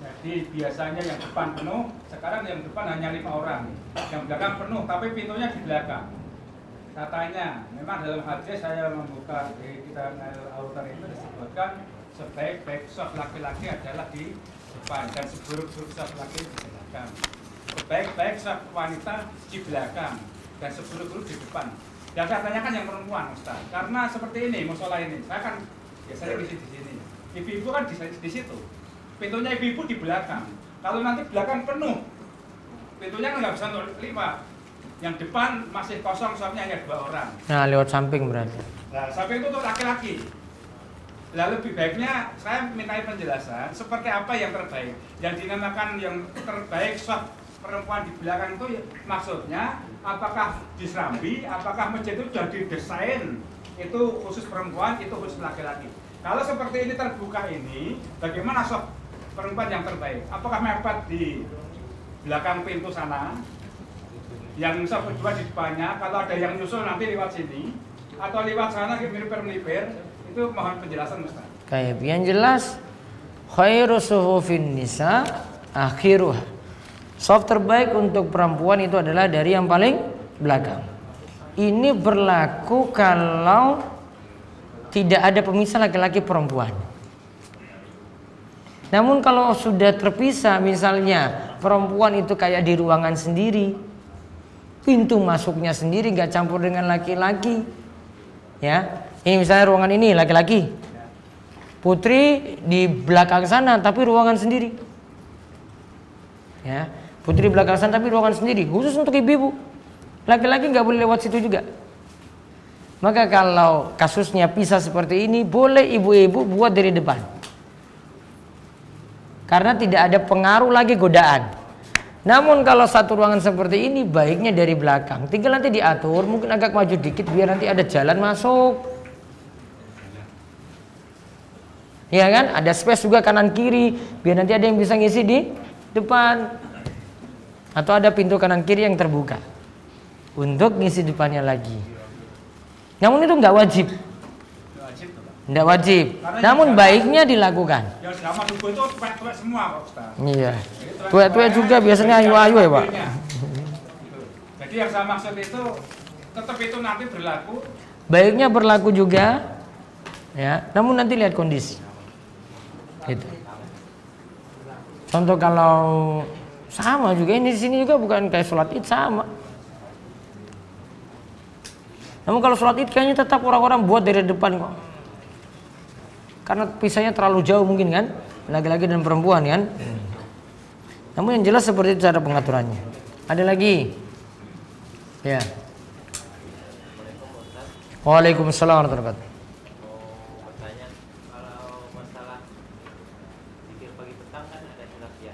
Jadi biasanya yang depan penuh, sekarang yang depan hanya 5 orang. Yang belakang penuh, tapi pintunya di belakang. Katanya, memang dalam hadis saya membuka di kitab Al-Autar itu disebutkan sebaik-baik shop laki-laki adalah di depan dan seburuk-buruk shop laki di belakang. Sebaik-baik shop wanita di belakang dan seburuk-buruk di depan. Dan saya tanyakan yang perempuan, Ustaz. Karena seperti ini, musola ini, saya kan biasanya di sini. Ibu-ibu kan di situ. Pintunya ibu-ibu di belakang. Kalau nanti belakang penuh, pintunya kan nggak bisa untuk 5. Yang depan masih kosong, shopnya hanya 2 orang. Nah, lewat samping berarti. Nah, samping itu untuk laki-laki. Lalu lebih baiknya saya minta penjelasan seperti apa yang terbaik. Yang dinamakan yang terbaik shop perempuan di belakang itu maksudnya apakah di Serambi, apakah masjid itu sudah didesain itu khusus perempuan, itu khusus laki-laki. Kalau seperti ini terbuka ini, bagaimana shop perempuan yang terbaik? Apakah mepet di belakang pintu sana? Yang shop kedua di depannya, kalau ada yang nyusul nanti lewat sini atau lewat sana melipir, itu mohon penjelasan Ustaz. Kayak yang jelas khairu suhufin nisa akhiruha. Shop terbaik untuk perempuan itu adalah dari yang paling belakang. Ini berlaku kalau tidak ada pemisah laki-laki perempuan. Namun kalau sudah terpisah, misalnya perempuan itu kayak di ruangan sendiri, pintu masuknya sendiri, gak campur dengan laki-laki. Ya, ini misalnya ruangan ini laki-laki, putri di belakang sana tapi ruangan sendiri. Ya, putri di belakang sana tapi ruangan sendiri, khusus untuk ibu-ibu. Laki-laki nggak boleh lewat situ juga. Maka kalau kasusnya pisah seperti ini, boleh ibu-ibu buat dari depan. Karena tidak ada pengaruh lagi godaan. Namun kalau satu ruangan seperti ini, baiknya dari belakang. Tinggal nanti diatur, mungkin agak maju dikit biar nanti ada jalan masuk. Ya kan? Ada space juga kanan kiri, biar nanti ada yang bisa ngisi di depan. Atau ada pintu kanan kiri yang terbuka untuk ngisi depannya lagi. Namun itu nggak wajib. Nggak wajib. Namun baiknya dilakukan. Yang selama dulu itu tuwek-tuwek semua Pak Ustaz. Iya. Tuwek-tuwek juga biasanya ayu-ayu ya Pak. Jadi yang saya maksud itu tetap itu nanti berlaku. Baiknya berlaku juga. Ya. Namun nanti lihat kondisi. Gitu. Contoh kalau sama juga ini di sini juga bukan kayak sholat id sama. Namun kalau sholat id kayaknya tetap orang-orang buat dari depan kok. Karena pisahnya terlalu jauh mungkin kan, laki-laki dan perempuan kan. Namun yang jelas seperti itu cara pengaturannya. Ada lagi? Ya. Waalaikumsalam warahmatullahi wabarakatuh. Bertanya, kalau masalah zikir pagi petang kan ada khilaf di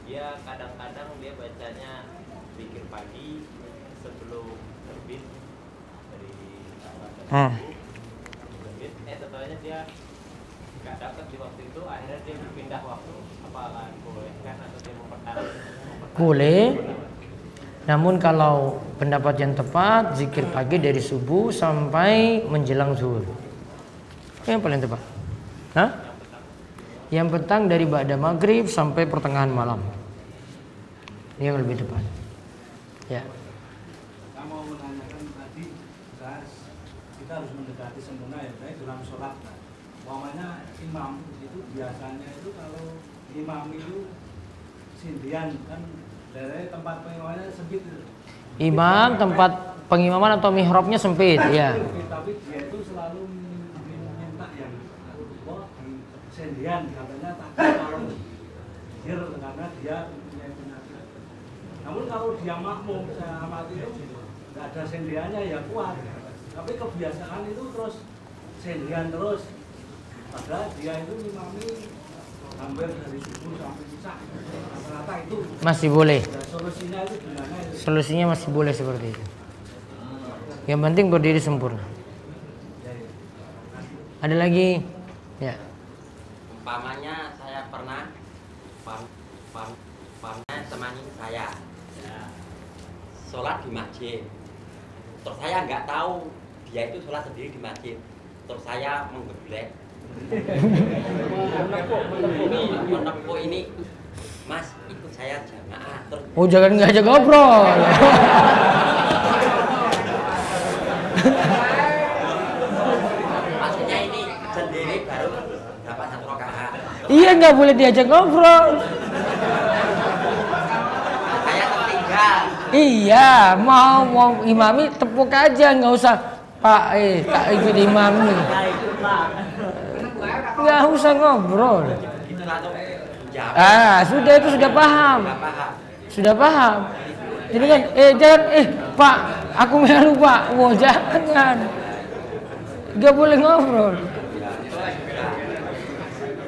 dia kadang-kadang dia bacanya zikir pagi sebelum terbit dari terbit, setelahnya dia nggak dapat di waktu itu, akhirnya dia berpindah waktu. Apakah boleh kan atau dia mempertahankan? Boleh. Namun kalau pendapat yang tepat, zikir pagi dari subuh sampai menjelang zuhur. Yang paling tepat. Hah? Yang petang dari ba'da maghrib sampai pertengahan malam. Ini yang lebih tepat. Ya. Saya mau menanyakan tadi, kita harus mendekati sempurna ya, baik dalam sholat. Umpamanya imam itu biasanya itu kalau imam itu sindian kan dari tempat pengimamannya sempit itu. Imam tempat pengimaman atau mihrabnya sempit, ya. Tapi dia itu selalu minta yang sendian katanya takut kalau zikir karena dia punya penyakit. Namun kalau dia makmum saya amati itu nggak ada sendiannya ya kuat. Tapi kebiasaan itu terus sendian terus. Padahal dia itu imami hampir dari subuh sampai isya. Rata-rata itu Masih boleh. nah, solusinya itu gimana itu? Solusinya masih boleh seperti itu. Yang penting berdiri sempurna. Ada lagi? Ya. Umpamanya saya pernah temani saya sholat di masjid, terus saya nggak tahu dia itu sholat sendiri di masjid, terus saya menggeblek menepuk ini, Mas ikut saya jamaah, terus Oh jangan ngajak ngobrol. maksudnya ini sendiri baru dapat 1 rakaat. Iya nggak boleh diajak ngobrol. Saya tertinggal. Iya mau imami tepuk aja, nggak usah Pak tak ikut imami. Nggak usah ngobrol. Itu langsung jawab. Sudah itu sudah paham. Nggak paham. Sudah paham. Jadi kan jangan Pak aku melu Pak. Wah jangan. Nggak boleh ngobrol.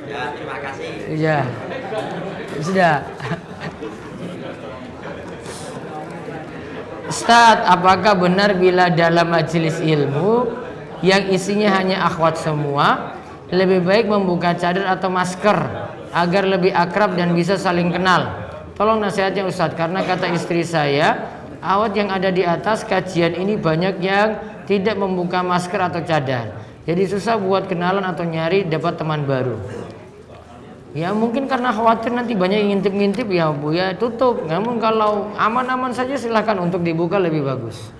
Ya terima kasih. Iya. Sudah. Ustaz, apakah benar bila dalam majelis ilmu yang isinya hanya akhwat semua, lebih baik membuka cadar atau masker agar lebih akrab dan bisa saling kenal? Tolong nasihatnya Ustaz, karena kata istri saya, akhwat yang ada di atas kajian ini banyak yang tidak membuka masker atau cadar. Jadi susah buat kenalan atau nyari dapat teman baru. Ya mungkin karena khawatir nanti banyak yang ngintip-ngintip ya Bu ya tutup. Namun kalau aman-aman saja silahkan untuk dibuka lebih bagus.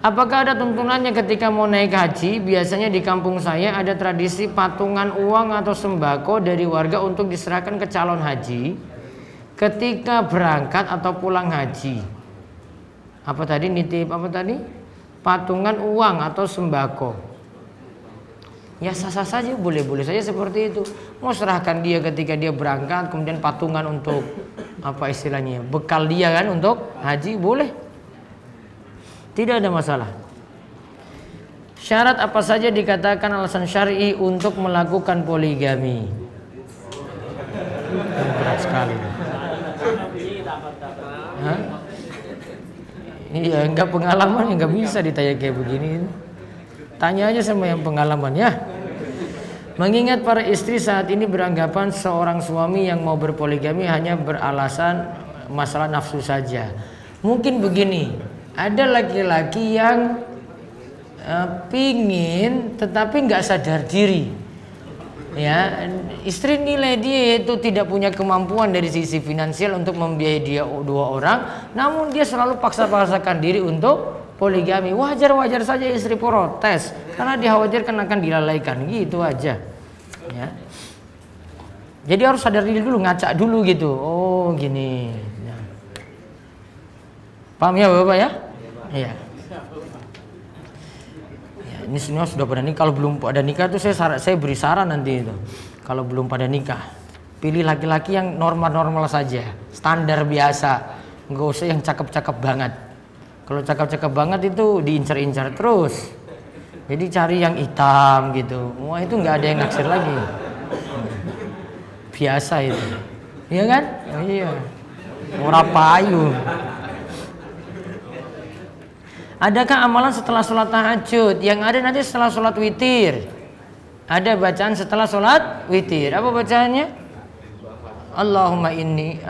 Apakah ada tuntunannya ketika mau naik haji? Biasanya di kampung saya ada tradisi patungan uang atau sembako dari warga untuk diserahkan ke calon haji ketika berangkat atau pulang haji. Apa tadi nitip apa tadi? Patungan uang atau sembako. Ya sah-sah saja, boleh-boleh saja seperti itu. Mau serahkan dia ketika dia berangkat, kemudian patungan untuk apa istilahnya, bekal dia kan untuk haji, boleh. Tidak ada masalah. Syarat apa saja dikatakan alasan syar'i untuk melakukan poligami? Berat sekali. Hah? Iya, enggak pengalaman, enggak bisa ditanya kayak begini. Tanya aja sama yang pengalaman ya. Mengingat para istri saat ini beranggapan seorang suami yang mau berpoligami hanya beralasan masalah nafsu saja. Mungkin begini, ada laki-laki yang pingin tetapi nggak sadar diri. Ya, istri nilai dia itu tidak punya kemampuan dari sisi finansial untuk membiayai dia 2 orang, namun dia selalu paksa-paksakan diri untuk poligami. Wajar-wajar saja istri protes karena dikhawatirkan akan dilalaikan, gitu aja ya. Jadi harus sadar diri dulu, ngacak dulu gitu. Oh gini ya. Paham ya Bapak ya? Iya ya, ini semua sudah pada nikah. Kalau belum pada nikah tuh saya beri saran nanti itu. Kalau belum pada nikah, pilih laki-laki yang normal-normal saja, standar biasa, nggak usah yang cakep-cakep banget. Kalau cakep-cakep banget itu diincar-incar terus. Jadi cari yang hitam gitu. Wah itu nggak ada yang naksir lagi. Biasa itu. Iya kan? Oh, iya. Ora payu. Adakah amalan setelah sholat tahajud? Yang ada nanti setelah sholat witir. Ada bacaan setelah sholat witir. Apa bacaannya? Allahumma inni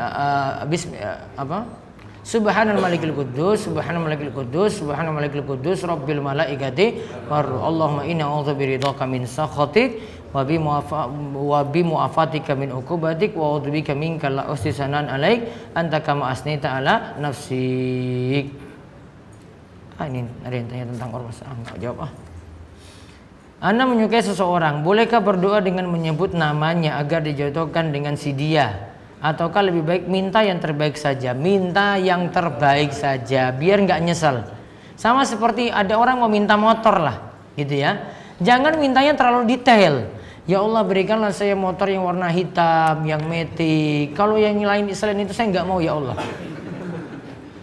Subhanal malikil quddus, subhanal malikil quddus, subhanal malikil quddus, rabbil malaikati war Allahumma inna a'udzu biridhaka min sakhatik wa bi mu'afatika min uqubatik wa a'udzu bika minka la uhsisanan alaik anta kama asnita ala nafsik. Ini ada yang tanya tentang ormas. Enggak jawab. Anda menyukai seseorang, bolehkah berdoa dengan menyebut namanya agar dijodohkan dengan si dia? Ataukah lebih baik minta yang terbaik saja? Minta yang terbaik saja biar nggak nyesel. Sama seperti ada orang mau minta motor lah, gitu ya. Jangan mintanya terlalu detail. Ya Allah, berikanlah saya motor yang warna hitam, yang metik. Kalau yang lain selain itu saya nggak mau ya Allah.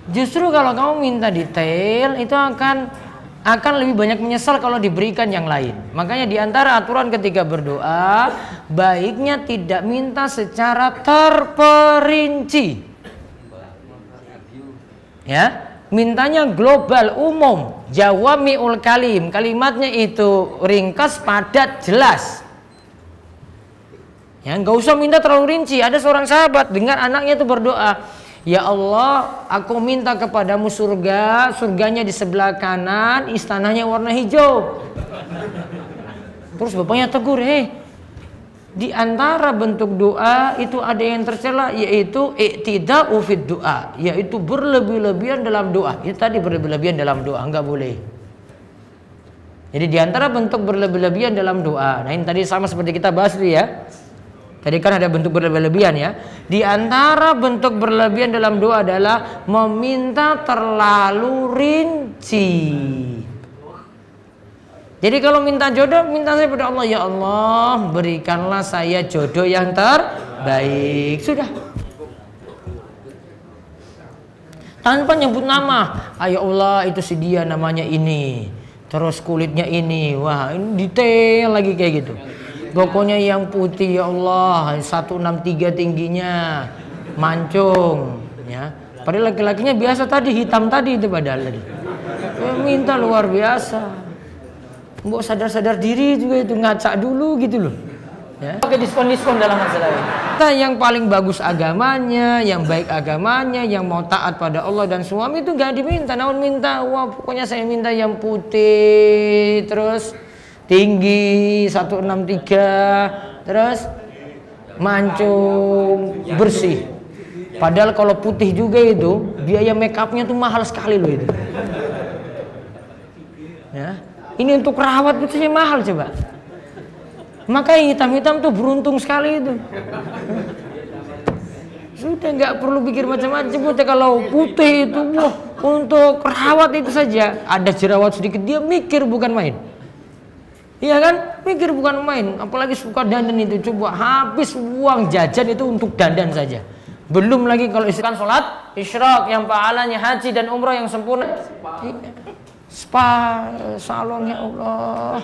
Justru kalau kamu minta detail itu akan lebih banyak menyesal kalau diberikan yang lain. Makanya diantara aturan ketika berdoa, baiknya tidak minta secara terperinci. Ya, mintanya global, umum, jawami'ul kalim. Kalimatnya itu ringkas, padat, jelas. Ya, nggak usah minta terlalu rinci. Ada seorang sahabat dengar anaknya itu berdoa, ya Allah, aku minta kepadamu surga, surganya di sebelah kanan, istananya warna hijau. Terus bapaknya tegur, di antara bentuk doa itu ada yang tercela, yaitu iktida'u fid doa, yaitu berlebih-lebihan dalam doa. Itu tadi berlebih-lebihan dalam doa, enggak boleh. Jadi di antara bentuk berlebih-lebihan dalam doa, nah ini tadi sama seperti kita bahas tadi ya. Tadi kan ada bentuk berlebihan ya. Di antara bentuk berlebihan dalam doa adalah meminta terlalu rinci. Jadi kalau minta jodoh, minta saya pada Allah, ya Allah, berikanlah saya jodoh yang terbaik. Sudah. Tanpa nyebut nama. Ya Allah, itu si dia namanya ini. Terus kulitnya ini. Wah, ini detail lagi kayak gitu. Pokoknya yang putih ya Allah, 163 tingginya, mancung, ya. Padahal laki-lakinya biasa tadi, hitam tadi itu padahal. Minta luar biasa. Mbok sadar-sadar diri juga itu, ngacak dulu gitu loh. Ya. Pakai diskon-diskon dalam masalah ini. Kita yang paling bagus agamanya, yang baik agamanya, yang mau taat pada Allah dan suami itu gak diminta, namun minta, wah pokoknya saya minta yang putih, terus tinggi 163, terus mancung, bersih. Padahal kalau putih juga itu biaya make upnya tuh mahal sekali loh itu. Ya, ini untuk rawat itu saja mahal coba. Maka yang hitam-hitam tuh beruntung sekali itu. Sudah nggak perlu pikir macam-macam. Kalau putih itu wah, untuk rawat itu saja ada jerawat sedikit dia mikir bukan main. Iya kan? Mikir bukan main. Apalagi suka dandan itu. Coba habis uang jajan itu untuk dandan saja. Belum lagi kalau isikan sholat isyraq yang pahalanya haji dan umrah yang sempurna. Spa, salon, ya Allah.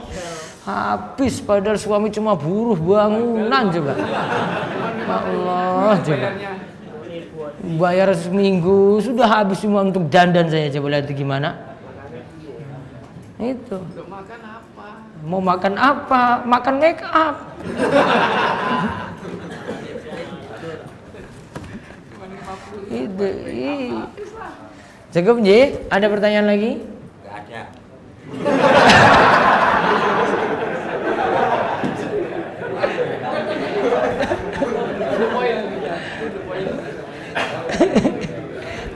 Habis padahal suami cuma buruh bangunan coba. Ya Allah coba. Bayar seminggu sudah habis cuma untuk dandan saya. Coba lihat gimana. Itu. Mau makan apa? Makan make up. Itu. Cukup Ji? Ada pertanyaan lagi? Enggak ada.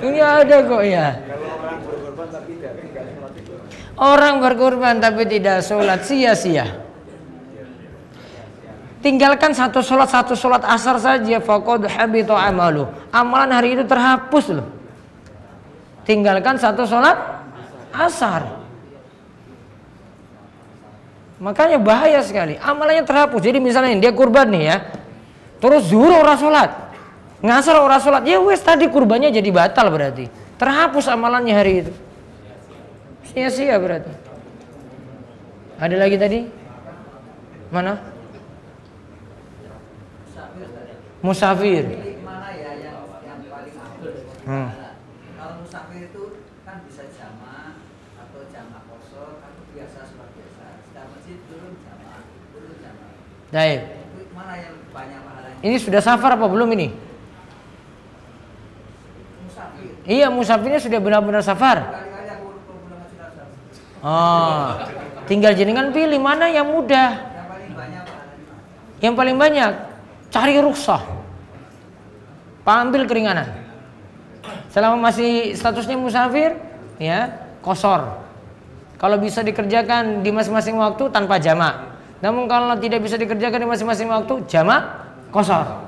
Ini ada kok ya. Orang berkorban tapi tidak sholat sia-sia. Tinggalkan satu sholat asar saja, faqad habita amalu. Amalan hari itu terhapus loh. Tinggalkan satu sholat asar. Makanya bahaya sekali. Amalannya terhapus. Jadi misalnya dia kurban nih ya. Terus zuhur ora sholat, ngasar ora sholat, ya wes tadi kurbannya jadi batal berarti. Terhapus amalannya hari itu. Sia-sia berarti. Ada lagi tadi? Mana? Musafir. Kalau musafir itu kan bisa jamak atau jamak kosor, kan biasa sholat biasa. Sedang masjid turun jamak, turun jamak. Baik. Itu mana yang banyak pahalanya? Ini sudah safar apa belum ini? Musafir. Iya, musafirnya sudah benar-benar safar. Kali-kali aku pulang ke Cilacap. Oh, tinggal jenengan pilih mana yang mudah. Yang paling banyak pahalanya. Yang paling banyak cari rukhsah. Ambil keringanan. Selama masih statusnya musafir, ya, qashar. Kalau bisa dikerjakan di masing-masing waktu tanpa jamak. Namun kalau tidak bisa dikerjakan di masing-masing waktu, jamak, qashar.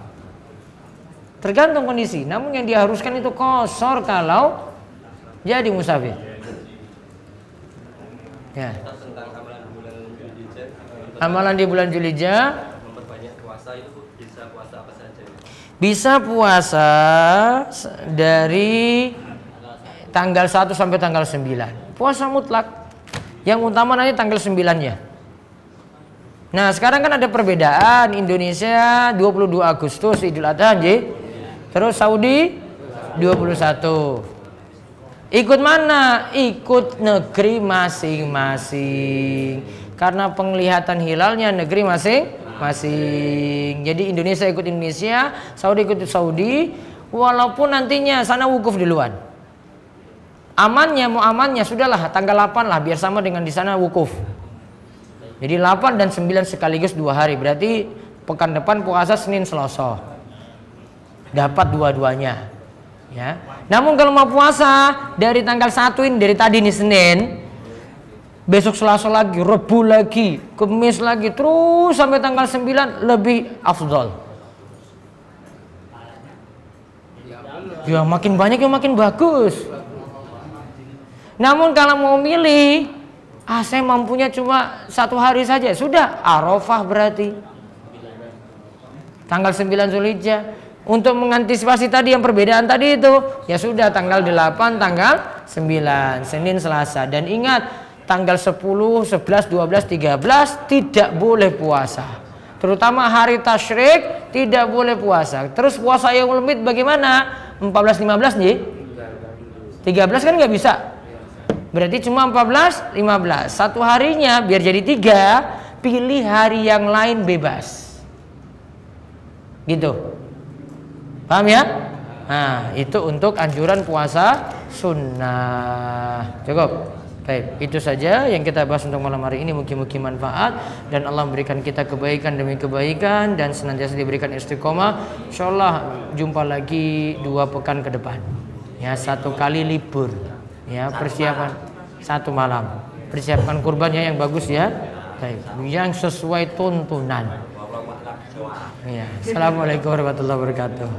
Tergantung kondisi. Namun yang diharuskan itu qashar kalau jadi musafir. Ya. Tentang amalan bulan Zulhijjah. Amalan di bulan Zulhijjah, Memperbanyak puasa itu bisa puasa apa saja? bisa puasa dari tanggal 1 sampai tanggal 9. Puasa mutlak. Yang utama nanti tanggal 9-nya. Nah, sekarang kan ada perbedaan. Indonesia 22 Agustus Idul Adha, terus Saudi 21. Ikut mana? Ikut negeri masing-masing. Karena penglihatan hilalnya negeri masing-masing. Jadi Indonesia ikut Indonesia, Saudi ikut Saudi, walaupun nantinya sana wukuf duluan. Amannya mau amannya sudahlah tanggal 8 lah biar sama dengan di sana wukuf. Jadi 8 dan 9 sekaligus 2 hari. Berarti pekan depan puasa Senin Selasa. Dapat dua-duanya. Ya. Namun kalau mau puasa dari tanggal 1 ini dari tadi nih Senin, besok Selasa lagi, Rebu lagi, Kamis lagi, terus sampai tanggal 9 lebih afdol. Ya makin banyak ya makin bagus. Namun kalau mau milih, saya mampunya cuma 1 hari saja, sudah Arafah berarti tanggal 9 Zulhijjah. Untuk mengantisipasi tadi yang perbedaan tadi itu, ya sudah tanggal 8, tanggal 9, Senin Selasa. Dan ingat, tanggal 10, 11, 12, 13 tidak boleh puasa. Terutama hari tasyrik tidak boleh puasa. Terus puasa yang limit bagaimana? 14, 15 nih? 13 kan nggak bisa. Berarti cuma 14, 15. Satu harinya biar jadi 3, pilih hari yang lain bebas. Gitu. Paham ya? Nah, itu untuk anjuran puasa sunnah. Cukup. Baik, itu saja yang kita bahas untuk malam hari ini. Mungkin manfaat dan Allah memberikan kita kebaikan demi kebaikan dan senantiasa diberikan istiqomah. Insyaallah jumpa lagi 2 pekan ke depan. Ya, 1 kali libur. Ya, persiapan 1 malam. Persiapkan kurbannya yang bagus ya. Baik, yang sesuai tuntunan. Ya. Assalamualaikum warahmatullahi wabarakatuh.